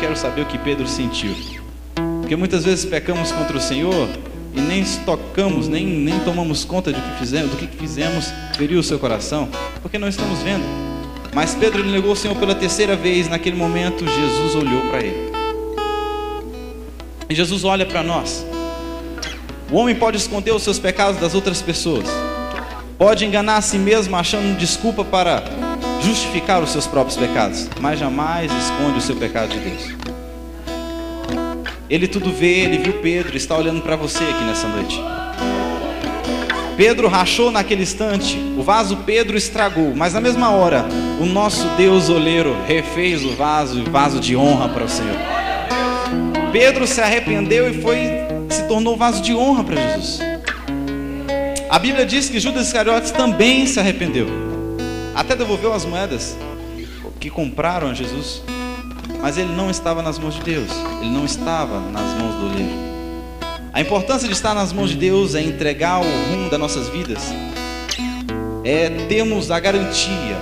quero saber o que Pedro sentiu. Porque muitas vezes pecamos contra o Senhor e nem tocamos, nem tomamos conta do que fizemos ferir o seu coração, porque não estamos vendo. Mas Pedro negou o Senhor pela terceira vez. Naquele momento Jesus olhou para ele. E Jesus olha para nós. O homem pode esconder os seus pecados das outras pessoas, pode enganar a si mesmo achando desculpa para justificar os seus próprios pecados, mas jamais esconde o seu pecado de Deus. Ele tudo vê, ele viu Pedro, está olhando para você aqui nessa noite. Pedro rachou naquele instante, o vaso Pedro estragou, mas na mesma hora, o nosso Deus oleiro refez o vaso de honra para o Senhor. Pedro se arrependeu e se tornou vaso de honra para Jesus. A Bíblia diz que Judas Iscariotes também se arrependeu, até devolveu as moedas que compraram a Jesus. Mas ele não estava nas mãos de Deus, ele não estava nas mãos do oleiro. A importância de estar nas mãos de Deus é entregar o rumo das nossas vidas, é termos a garantia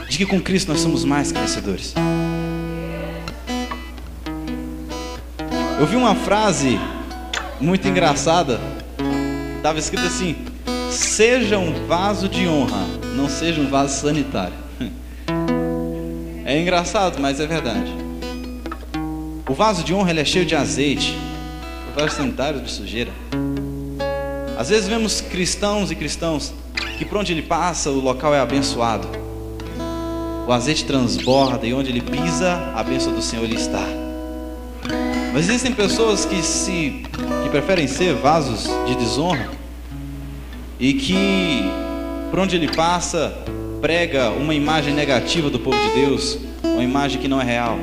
de que com Cristo nós somos mais que vencedores. Eu vi uma frase muito engraçada, estava escrito assim: seja um vaso de honra, não seja um vaso sanitário. É engraçado, mas é verdade. O vaso de honra ele é cheio de azeite, o vaso sanitário de sujeira. Às vezes vemos cristãos e cristãos que por onde ele passa o local é abençoado, o azeite transborda e onde ele pisa a bênção do Senhor ele está. Mas existem pessoas que preferem ser vasos de desonra e que por onde ele passa prega uma imagem negativa do povo de Deus, uma imagem que não é real.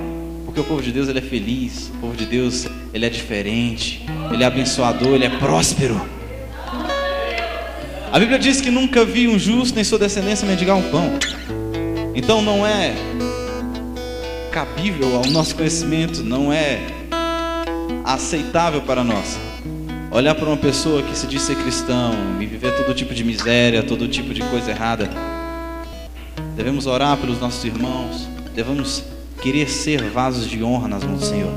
Porque o povo de Deus ele é feliz, o povo de Deus ele é diferente, ele é abençoador, ele é próspero. A Bíblia diz que nunca vi um justo nem sua descendência mendigar um pão. Então não é cabível ao nosso conhecimento, não é aceitável para nós olhar para uma pessoa que se diz ser cristão e viver todo tipo de miséria, todo tipo de coisa errada. Devemos orar pelos nossos irmãos, devemos querer ser vasos de honra nas mãos do Senhor.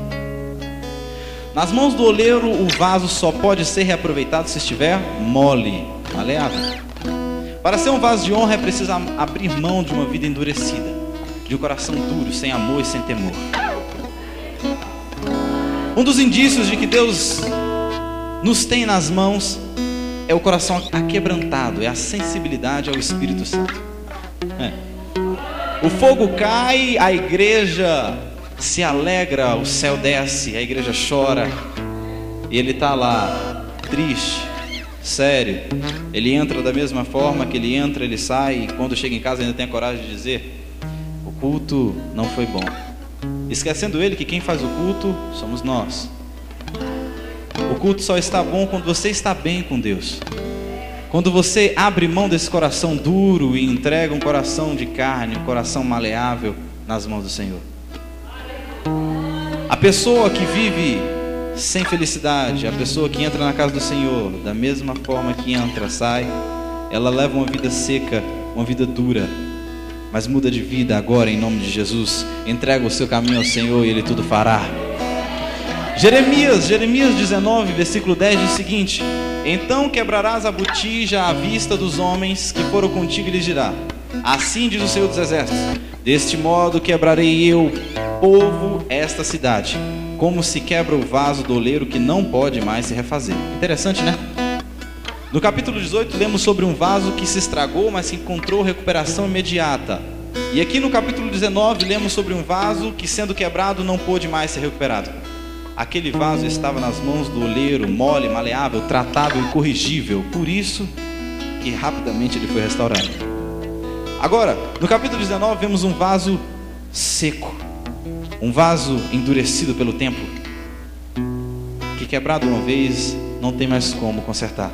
Nas mãos do oleiro, o vaso só pode ser reaproveitado se estiver mole, maleável. Para ser um vaso de honra é preciso abrir mão de uma vida endurecida, de um coração duro, sem amor e sem temor. Um dos indícios de que Deus nos tem nas mãos é o coração aquebrantado, é a sensibilidade ao Espírito Santo. O fogo cai, a igreja se alegra, o céu desce, a igreja chora, e ele está lá, triste, sério. Ele entra da mesma forma que ele entra, ele sai, e quando chega em casa ainda tem a coragem de dizer: o culto não foi bom. Esquecendo ele que quem faz o culto somos nós. O culto só está bom quando você está bem com Deus. Quando você abre mão desse coração duro e entrega um coração de carne, um coração maleável nas mãos do Senhor. A pessoa que vive sem felicidade, a pessoa que entra na casa do Senhor, da mesma forma que entra, sai, ela leva uma vida seca, uma vida dura, mas muda de vida agora em nome de Jesus. Entrega o seu caminho ao Senhor e Ele tudo fará. Jeremias 19, versículo 10 diz o seguinte: então quebrarás a botija à vista dos homens que foram contigo e lhes dirá: assim diz o Senhor dos Exércitos, deste modo quebrarei eu, povo, esta cidade, como se quebra o vaso do oleiro que não pode mais se refazer. Interessante, né? No capítulo 18 lemos sobre um vaso que se estragou, mas que encontrou recuperação imediata. E aqui no capítulo 19 lemos sobre um vaso que, sendo quebrado, não pôde mais ser recuperado. Aquele vaso estava nas mãos do oleiro, mole, maleável, tratável e corrigível. Por isso que rapidamente ele foi restaurado. Agora, no capítulo 19 vemos um vaso seco, um vaso endurecido pelo tempo, que quebrado uma vez não tem mais como consertar.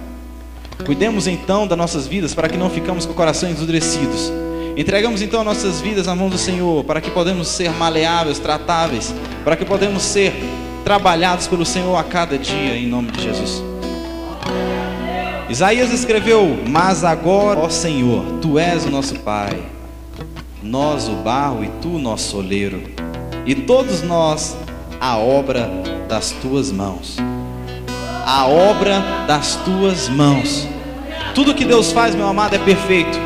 Cuidemos então das nossas vidas para que não ficamos com corações endurecidos. Entregamos então nossas vidas na mão do Senhor, para que podemos ser maleáveis, tratáveis, para que podemos ser trabalhados pelo Senhor a cada dia, em nome de Jesus. Isaías escreveu: mas agora, ó Senhor, Tu és o nosso Pai, nós o barro e Tu nosso oleiro, e todos nós a obra das tuas mãos. A obra das tuas mãos. Tudo que Deus faz, meu amado, é perfeito.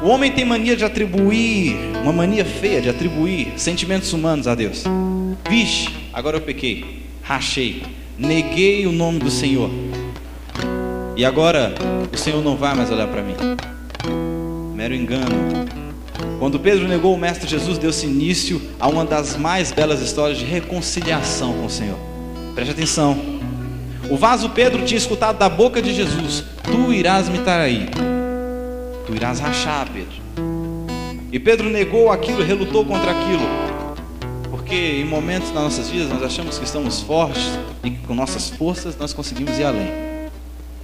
O homem tem mania de atribuir, uma mania feia de atribuir sentimentos humanos a Deus. Vixe, agora eu pequei, rachei, neguei o nome do Senhor. E agora o Senhor não vai mais olhar para mim. Mero engano. Quando Pedro negou o Mestre Jesus, deu-se início a uma das mais belas histórias de reconciliação com o Senhor. Preste atenção. O vaso Pedro tinha escutado da boca de Jesus: tu irás me trair, tu irás rachar, Pedro. E Pedro negou aquilo, relutou contra aquilo, porque em momentos das nossas vidas nós achamos que estamos fortes e que com nossas forças nós conseguimos ir além.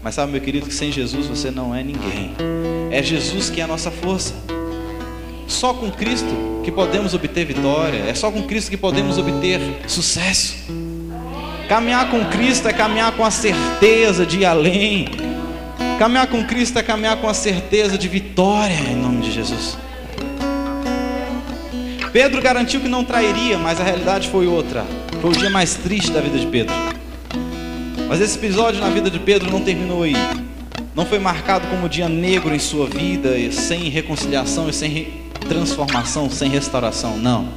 Mas sabe, meu querido, que sem Jesus você não é ninguém. É Jesus que é a nossa força. Só com Cristo que podemos obter vitória. É só com Cristo que podemos obter sucesso. Caminhar com Cristo é caminhar com a certeza de ir além. Caminhar com Cristo é caminhar com a certeza de vitória, em nome de Jesus. Pedro garantiu que não trairia, mas a realidade foi outra. Foi o dia mais triste da vida de Pedro. Mas esse episódio na vida de Pedro não terminou aí. Não foi marcado como um dia negro em sua vida, sem reconciliação e sem transformação, sem restauração, não.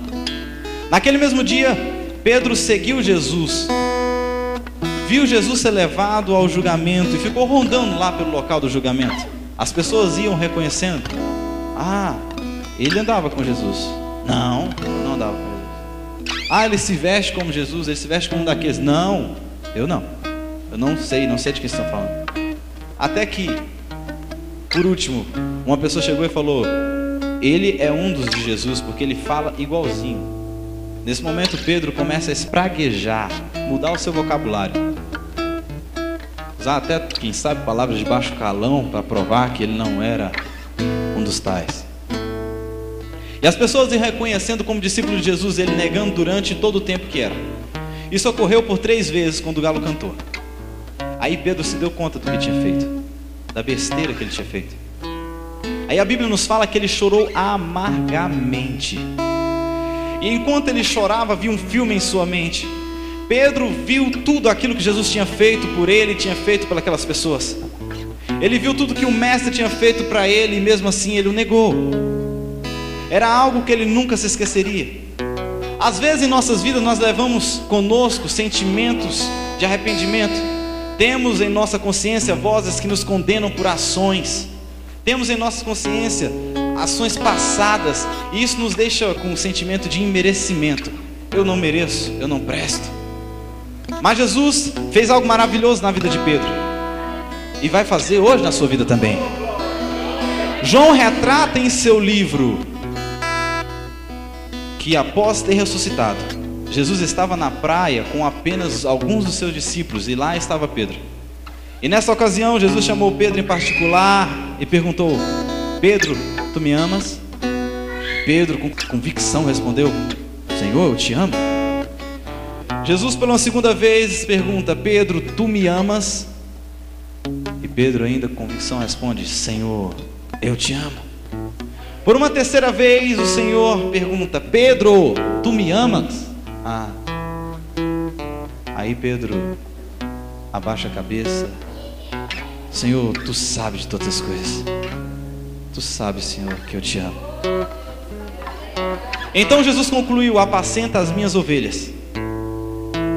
Naquele mesmo dia, Pedro seguiu Jesus, viu Jesus ser levado ao julgamento e ficou rondando lá pelo local do julgamento. As pessoas iam reconhecendo: ah, ele andava com Jesus. Não, não andava com Jesus. Ah, ele se veste como Jesus, ele se veste como um daqueles. Não, eu não sei de quem estão falando. Até que, por último, uma pessoa chegou e falou: ele é um dos de Jesus, porque ele fala igualzinho. Nesse momento Pedro começa a espraguejar, mudar o seu vocabulário, usar até, quem sabe, palavras de baixo calão para provar que ele não era um dos tais. E as pessoas iam reconhecendo como discípulo de Jesus, ele negando durante todo o tempo que era. Isso ocorreu por 3 vezes quando o galo cantou. Aí Pedro se deu conta do que tinha feito, da besteira que ele tinha feito. Aí a Bíblia nos fala que ele chorou amargamente. E enquanto ele chorava, havia um filme em sua mente. Pedro viu tudo aquilo que Jesus tinha feito por ele e tinha feito por aquelas pessoas. Ele viu tudo que o Mestre tinha feito para ele e mesmo assim ele o negou. Era algo que ele nunca se esqueceria. Às vezes em nossas vidas nós levamos conosco sentimentos de arrependimento. Temos em nossa consciência vozes que nos condenam por ações. Temos em nossa consciência ações passadas, e isso nos deixa com um sentimento de imerecimento. Eu não mereço, eu não presto. Mas Jesus fez algo maravilhoso na vida de Pedro, e vai fazer hoje na sua vida também. João retrata em seu livro que após ter ressuscitado, Jesus estava na praia com apenas alguns dos seus discípulos, e lá estava Pedro. E nessa ocasião Jesus chamou Pedro em particular e perguntou: Pedro, tu me amas? Pedro com convicção respondeu: Senhor, eu te amo. Jesus pela 2ª vez pergunta: Pedro, tu me amas? E Pedro ainda com convicção responde: Senhor, eu te amo. Por uma 3ª vez o Senhor pergunta: Pedro, tu me amas? Aí Pedro abaixa a cabeça: Senhor, tu sabes de todas as coisas. Tu sabes, Senhor, que eu te amo. Então Jesus concluiu: apacenta as minhas ovelhas.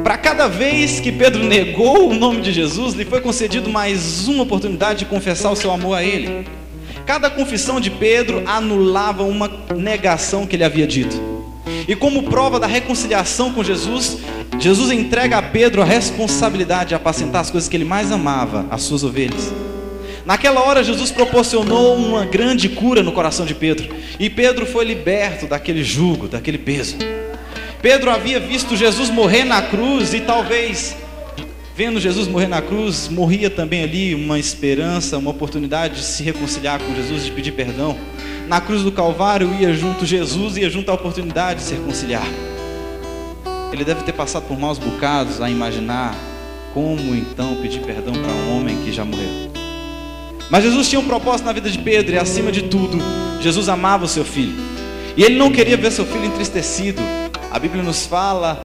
Para cada vez que Pedro negou o nome de Jesus, lhe foi concedido mais uma oportunidade de confessar o seu amor a ele. Cada confissão de Pedro anulava uma negação que ele havia dito. E como prova da reconciliação com Jesus, Jesus entrega a Pedro a responsabilidade de apacentar as coisas que ele mais amava, as suas ovelhas. Naquela hora Jesus proporcionou uma grande cura no coração de Pedro, e Pedro foi liberto daquele jugo, daquele peso. Pedro havia visto Jesus morrer na cruz, e talvez, vendo Jesus morrer na cruz, morria também ali uma esperança, uma oportunidade de se reconciliar com Jesus, de pedir perdão. Na cruz do Calvário ia junto Jesus, ia junto a oportunidade de se reconciliar. Ele deve ter passado por maus bocados a imaginar como então pedir perdão para um homem que já morreu. Mas Jesus tinha um propósito na vida de Pedro, e acima de tudo, Jesus amava o seu filho. E ele não queria ver seu filho entristecido. A Bíblia nos fala